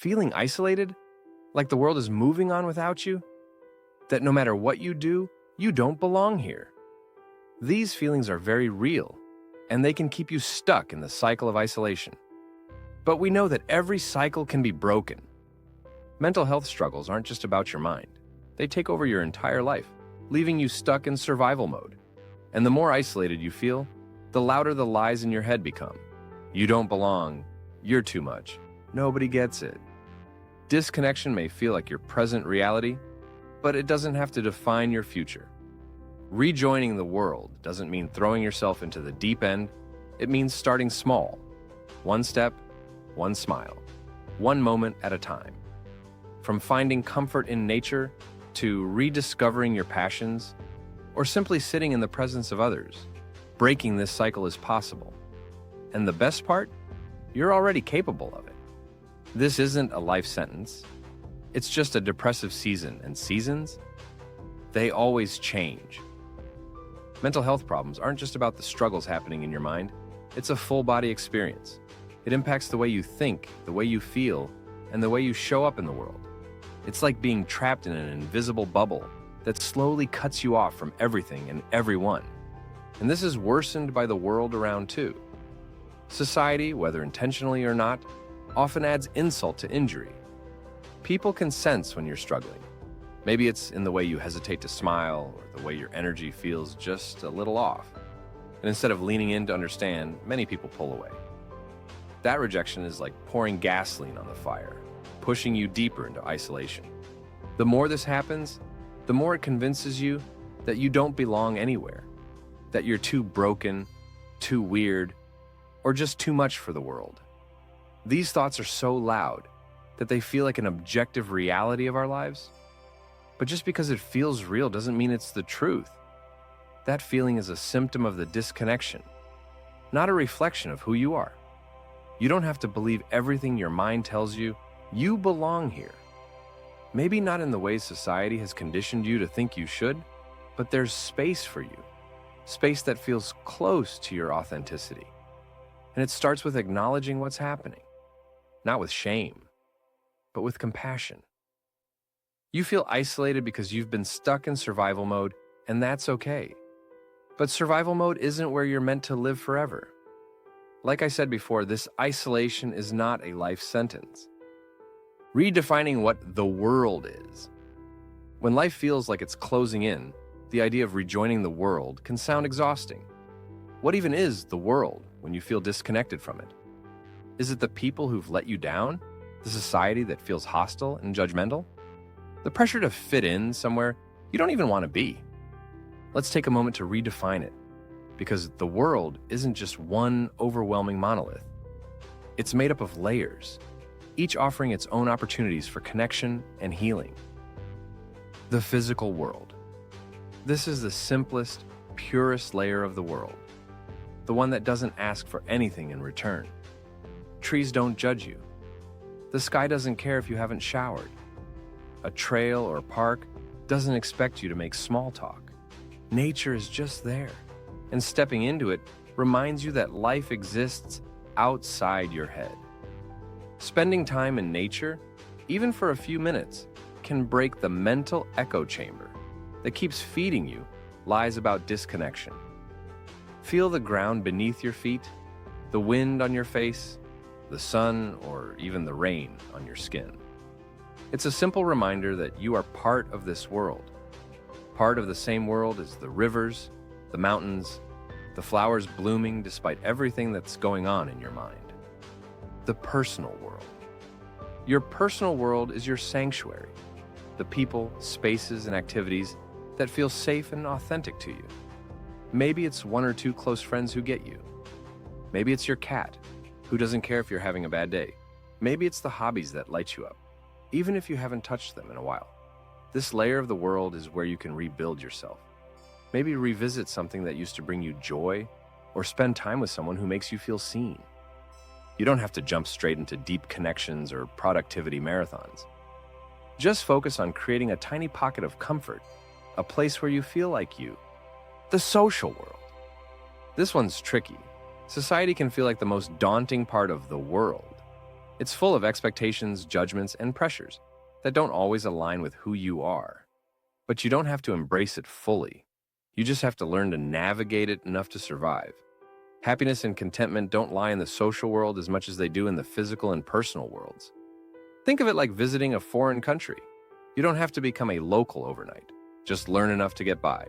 Feeling isolated? Like the world is moving on without you? That no matter what you do, you don't belong here? These feelings are very real, and they can keep you stuck in the cycle of isolation. But we know that every cycle can be broken. Mental health struggles aren't just about your mind. They take over your entire life, leaving you stuck in survival mode. And the more isolated you feel, the louder the lies in your head become. You don't belong. You're too much. Nobody gets it. Disconnection may feel like your present reality, but it doesn't have to define your future. Rejoining the world doesn't mean throwing yourself into the deep end. It means starting small. One step, one smile, one moment at a time. From finding comfort in nature to rediscovering your passions, or simply sitting in the presence of others, breaking this cycle is possible. And the best part? You're already capable of it. This isn't a life sentence. It's just a depressive season, and seasons, they always change. Mental health problems aren't just about the struggles happening in your mind. It's a full-body experience. It impacts the way you think, the way you feel, and the way you show up in the world. It's like being trapped in an invisible bubble that slowly cuts you off from everything and everyone. And this is worsened by the world around too. Society, whether intentionally or not, often adds insult to injury. People can sense when you're struggling. Maybe it's in the way you hesitate to smile or the way your energy feels just a little off. And instead of leaning in to understand, many people pull away. That rejection is like pouring gasoline on the fire, pushing you deeper into isolation. The more this happens, the more it convinces you that you don't belong anywhere, that you're too broken, too weird, or just too much for the world. These thoughts are so loud that they feel like an objective reality of our lives. But just because it feels real doesn't mean it's the truth. That feeling is a symptom of the disconnection, not a reflection of who you are. You don't have to believe everything your mind tells you. You belong here. Maybe not in the way society has conditioned you to think you should, but there's space for you. Space that feels close to your authenticity. And it starts with acknowledging what's happening. Not with shame, but with compassion. You feel isolated because you've been stuck in survival mode, and that's okay. But survival mode isn't where you're meant to live forever. Like I said before, this isolation is not a life sentence. Redefining what the world is. When life feels like it's closing in, the idea of rejoining the world can sound exhausting. What even is the world when you feel disconnected from it? Is it the people who've let you down? The society that feels hostile and judgmental? The pressure to fit in somewhere you don't even want to be? Let's take a moment to redefine it, because the world isn't just one overwhelming monolith. It's made up of layers, each offering its own opportunities for connection and healing. The physical world. This is the simplest, purest layer of the world, the one that doesn't ask for anything in return. Trees don't judge you. The sky doesn't care if you haven't showered. A trail or park doesn't expect you to make small talk. Nature is just there, and stepping into it reminds you that life exists outside your head. Spending time in nature, even for a few minutes, can break the mental echo chamber that keeps feeding you lies about disconnection. Feel the ground beneath your feet, the wind on your face, the sun, or even the rain on your skin. It's a simple reminder that you are part of this world. Part of the same world as the rivers, the mountains, the flowers blooming despite everything that's going on in your mind. The personal world. Your personal world is your sanctuary, the people, spaces, and activities that feel safe and authentic to you. Maybe it's one or two close friends who get you. Maybe it's your cat, who doesn't care if you're having a bad day. Maybe it's the hobbies that light you up, even if you haven't touched them in a while. This layer of the world is where you can rebuild yourself. Maybe revisit something that used to bring you joy, or spend time with someone who makes you feel seen. You don't have to jump straight into deep connections or productivity marathons. Just focus on creating a tiny pocket of comfort, a place where you feel like you. The social world. This one's tricky. Society can feel like the most daunting part of the world. It's full of expectations, judgments, and pressures that don't always align with who you are. But you don't have to embrace it fully. You just have to learn to navigate it enough to survive. Happiness and contentment don't lie in the social world as much as they do in the physical and personal worlds. Think of it like visiting a foreign country. You don't have to become a local overnight. Just learn enough to get by.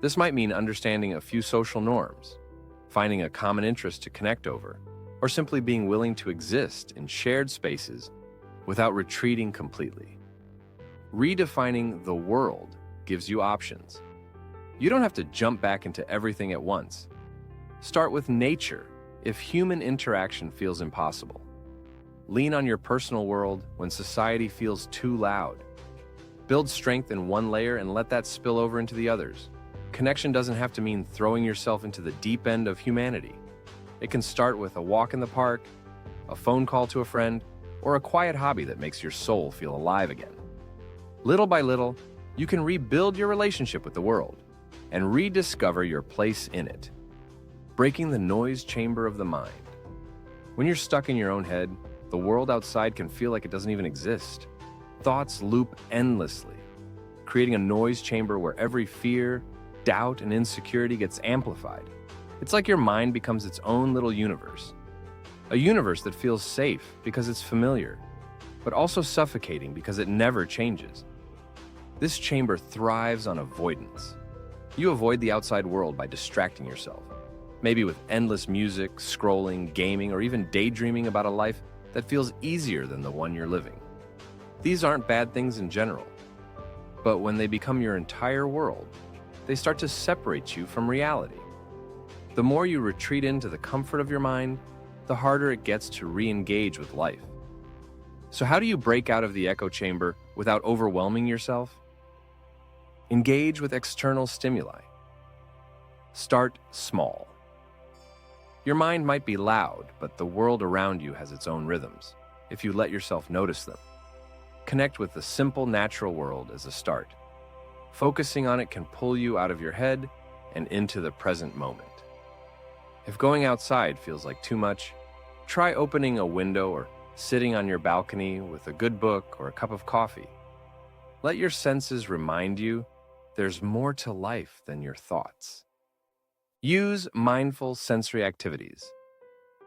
This might mean understanding a few social norms, finding a common interest to connect over, or simply being willing to exist in shared spaces without retreating completely. Redefining the world gives you options. You don't have to jump back into everything at once. Start with nature if human interaction feels impossible. Lean on your personal world when society feels too loud. Build strength in one layer and let that spill over into the others. Connection doesn't have to mean throwing yourself into the deep end of humanity. It can start with a walk in the park, a phone call to a friend, or a quiet hobby that makes your soul feel alive again. Little by little, you can rebuild your relationship with the world and rediscover your place in it. Breaking the noise chamber of the mind. When you're stuck in your own head, the world outside can feel like it doesn't even exist. Thoughts loop endlessly, creating a noise chamber where every fear, doubt, and insecurity gets amplified. It's like your mind becomes its own little universe. A universe that feels safe because it's familiar, but also suffocating because it never changes. This chamber thrives on avoidance. You avoid the outside world by distracting yourself, maybe with endless music, scrolling, gaming, or even daydreaming about a life that feels easier than the one you're living. These aren't bad things in general, but when they become your entire world, they start to separate you from reality. The more you retreat into the comfort of your mind, the harder it gets to re-engage with life. So how do you break out of the echo chamber without overwhelming yourself? Engage with external stimuli. Start small. Your mind might be loud, but the world around you has its own rhythms, if you let yourself notice them. Connect with the simple, natural world as a start. Focusing on it can pull you out of your head and into the present moment. If going outside feels like too much, try opening a window or sitting on your balcony with a good book or a cup of coffee. Let your senses remind you there's more to life than your thoughts. Use mindful sensory activities.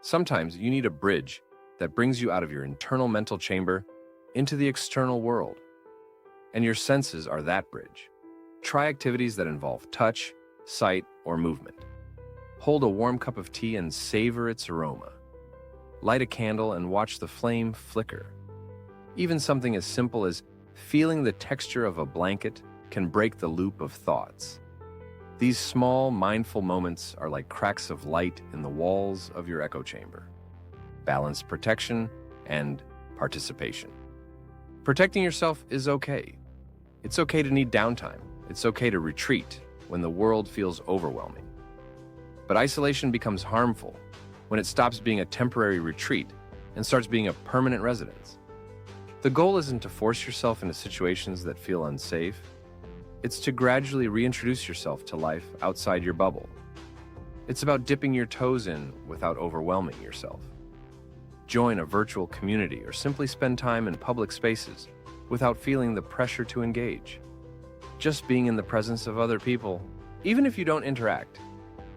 Sometimes you need a bridge that brings you out of your internal mental chamber into the external world, and your senses are that bridge. Try activities that involve touch, sight, or movement. Hold a warm cup of tea and savor its aroma. Light a candle and watch the flame flicker. Even something as simple as feeling the texture of a blanket can break the loop of thoughts. These small, mindful moments are like cracks of light in the walls of your echo chamber. Balance protection and participation. Protecting yourself is okay. It's okay to need downtime. It's okay to retreat when the world feels overwhelming. But isolation becomes harmful when it stops being a temporary retreat and starts being a permanent residence. The goal isn't to force yourself into situations that feel unsafe. It's to gradually reintroduce yourself to life outside your bubble. It's about dipping your toes in without overwhelming yourself. Join a virtual community or simply spend time in public spaces without feeling the pressure to engage. Just being in the presence of other people, even if you don't interact,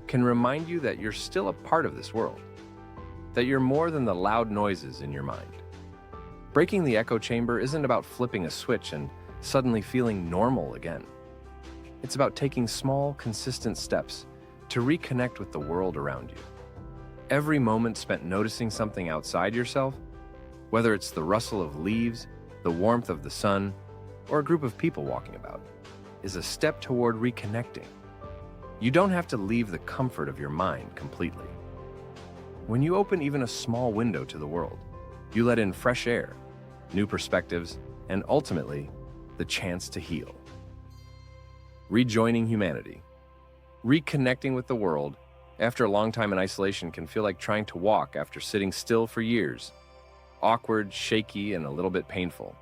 can remind you that you're still a part of this world, that you're more than the loud noises in your mind. Breaking the echo chamber isn't about flipping a switch and suddenly feeling normal again. It's about taking small, consistent steps to reconnect with the world around you. Every moment spent noticing something outside yourself, whether it's the rustle of leaves, the warmth of the sun, or a group of people walking about, is a step toward reconnecting. You don't have to leave the comfort of your mind completely. When you open even a small window to the world, you let in fresh air, new perspectives, and ultimately, the chance to heal. Rejoining humanity. Reconnecting with the world after a long time in isolation can feel like trying to walk after sitting still for years. Awkward, shaky, and a little bit painful.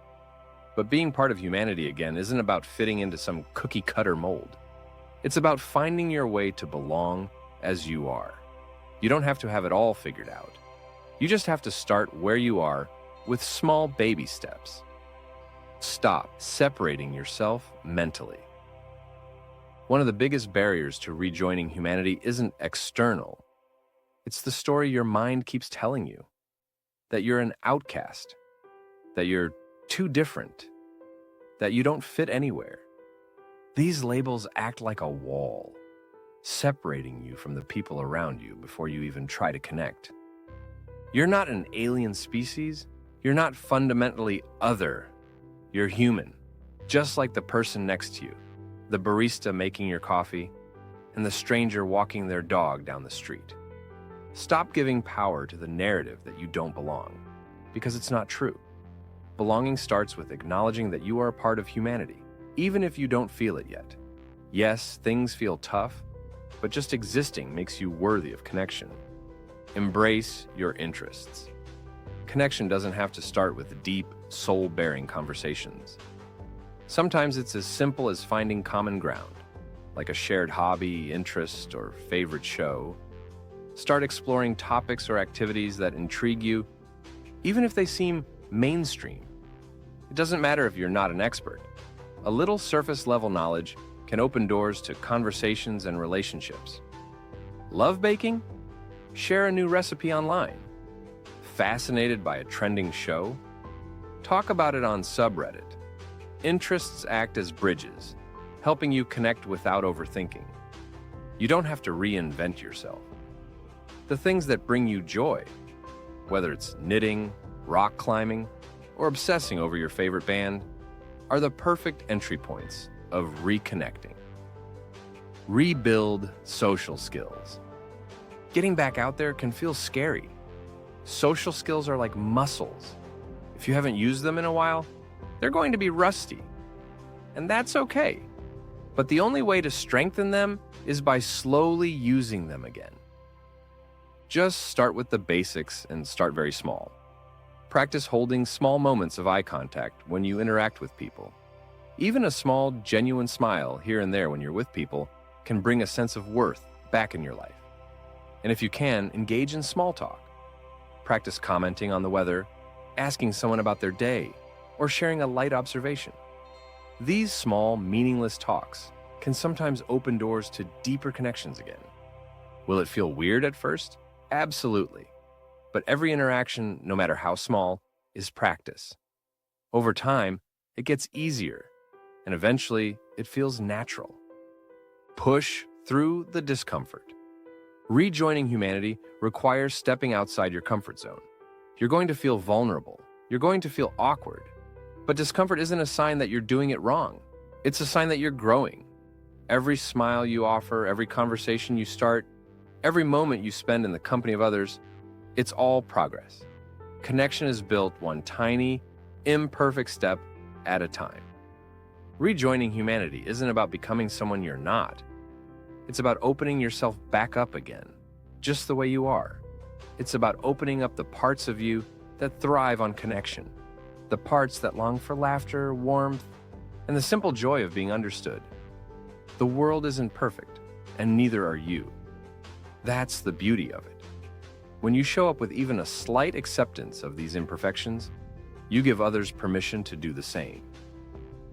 But being part of humanity again isn't about fitting into some cookie-cutter mold. It's about finding your way to belong as you are. You don't have to have it all figured out. You just have to start where you are with small baby steps. Stop separating yourself mentally. One of the biggest barriers to rejoining humanity isn't external. It's the story your mind keeps telling you, that you're an outcast, that you're too different, that you don't fit anywhere. These labels act like a wall, separating you from the people around you before you even try to connect. You're not an alien species. You're not fundamentally other. You're human, just like the person next to you, the barista making your coffee, and the stranger walking their dog down the street. Stop giving power to the narrative that you don't belong, because it's not true. Belonging starts with acknowledging that you are a part of humanity, even if you don't feel it yet. Yes, things feel tough, but just existing makes you worthy of connection. Embrace your interests. Connection doesn't have to start with deep, soul-bearing conversations. Sometimes it's as simple as finding common ground, like a shared hobby, interest, or favorite show. Start exploring topics or activities that intrigue you, even if they seem mainstream. It doesn't matter if you're not an expert. A little surface-level knowledge can open doors to conversations and relationships. Love baking? Share a new recipe online. Fascinated by a trending show? Talk about it on subreddit. Interests act as bridges, helping you connect without overthinking. You don't have to reinvent yourself. The things that bring you joy, whether it's knitting, rock climbing, or obsessing over your favorite band, are the perfect entry points of reconnecting. Rebuild social skills. Getting back out there can feel scary. Social skills are like muscles. If you haven't used them in a while, they're going to be rusty. And that's okay. But the only way to strengthen them is by slowly using them again. Just start with the basics and start very small. Practice holding small moments of eye contact when you interact with people. Even a small, genuine smile here and there when you're with people can bring a sense of worth back in your life. And if you can, engage in small talk. Practice commenting on the weather, asking someone about their day, or sharing a light observation. These small, meaningless talks can sometimes open doors to deeper connections again. Will it feel weird at first? Absolutely. But every interaction, no matter how small, is practice. Over time, it gets easier, and eventually, it feels natural. Push through the discomfort. Rejoining humanity requires stepping outside your comfort zone. You're going to feel vulnerable. You're going to feel awkward. But discomfort isn't a sign that you're doing it wrong. It's a sign that you're growing. Every smile you offer, every conversation you start, every moment you spend in the company of others, it's all progress. Connection is built one tiny, imperfect step at a time. Rejoining humanity isn't about becoming someone you're not. It's about opening yourself back up again, just the way you are. It's about opening up the parts of you that thrive on connection, the parts that long for laughter, warmth, and the simple joy of being understood. The world isn't perfect, and neither are you. That's the beauty of it. When you show up with even a slight acceptance of these imperfections, you give others permission to do the same.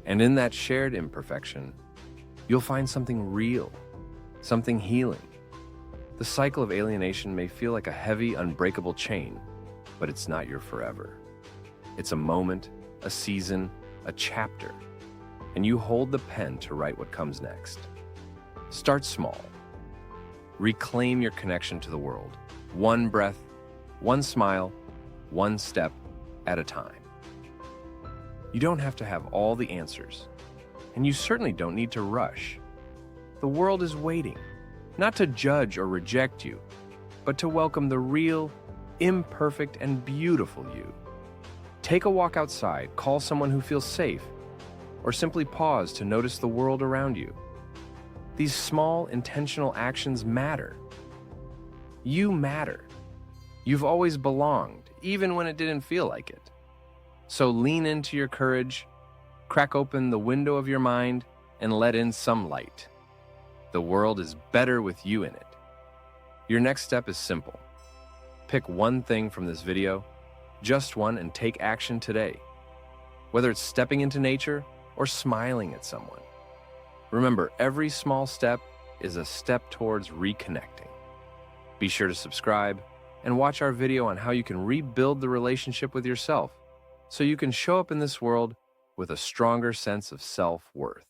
And in that shared imperfection, you'll find something real, something healing. The cycle of alienation may feel like a heavy, unbreakable chain, but it's not your forever. It's a moment, a season, a chapter, and you hold the pen to write what comes next. Start small. Reclaim your connection to the world, one breath, one smile, one step at a time. You don't have to have all the answers, and you certainly don't need to rush. The world is waiting, not to judge or reject you, but to welcome the real, imperfect, and beautiful you. Take a walk outside, call someone who feels safe, or simply pause to notice the world around you. These small, intentional actions matter. You matter. You've always belonged, even when it didn't feel like it. So lean into your courage, crack open the window of your mind, and let in some light. The world is better with you in it. Your next step is simple. Pick one thing from this video, just one, and take action today. Whether it's stepping into nature or smiling at someone. Remember, every small step is a step towards reconnecting. Be sure to subscribe and watch our video on how you can rebuild the relationship with yourself so you can show up in this world with a stronger sense of self-worth.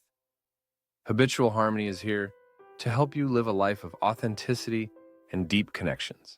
Habitual Harmony is here to help you live a life of authenticity and deep connections.